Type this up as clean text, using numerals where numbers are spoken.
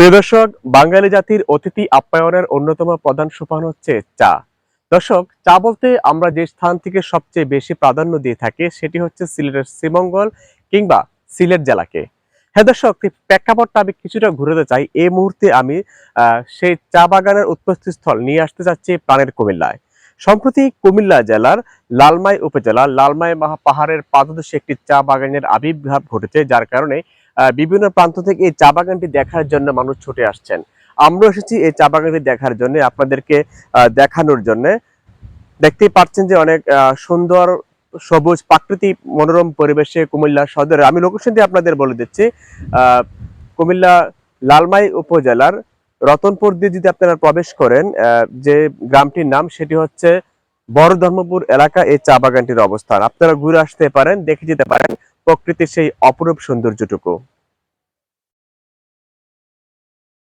প্রিয় দর্শক, বাঙালি জাতির অতিথি আপ্যায়নের অন্যতম প্রধান সোপান হচ্ছে চা। দর্শক, চা বলতে আমরা যে স্থান থেকে সবচেয়ে বেশি প্রাধান্য দিয়ে থাকি সেটি হচ্ছে সিলেটের শ্রীমঙ্গল কিংবা সিলেট জেলাকে। হ্যাঁ দর্শক, এই প্রেক্ষাপটটা আমি কিছুটা ঘুরাতে চাই। এই মুহূর্তে আমি সেই চা বাগানের উৎপত্তি স্থল নিয়ে আসতে চাচ্ছি প্রাণের কুমিল্লায়। সম্প্রতি কুমিল্লা জেলার লালমাই উপজেলা লালমাই পাহাড়ের পাদদেশে একটি চা বাগানের আবির্ভাব ঘটেছে, যার কারণে বিভিন্ন প্রান্ত থেকে এই চা বাগানটি দেখার জন্য মানুষ ছুটে আসছেন। আমরা এসেছি এই চা বাগানটি দেখার জন্য, আপনাদেরকে দেখানোর জন্য। দেখতেই পাচ্ছেন যে অনেক সুন্দর সবুজ প্রাকৃতিক মনোরম পরিবেশে কুমিল্লা সদরে। আমি লোকেশনটি আপনাদের বলে দিচ্ছি। কুমিল্লা লালমাই উপজেলার রতনপুর দিয়ে যদি আপনারা প্রবেশ করেন, যে গ্রামটির নাম সেটি হচ্ছে বড় ধর্মপুর এলাকা। এই চা বাগানটির অবস্থান আপনারা ঘুরে আসতে পারেন, দেখে যেতে পারেন প্রকৃতির সেই অপরূপ সৌন্দর্যটুকু।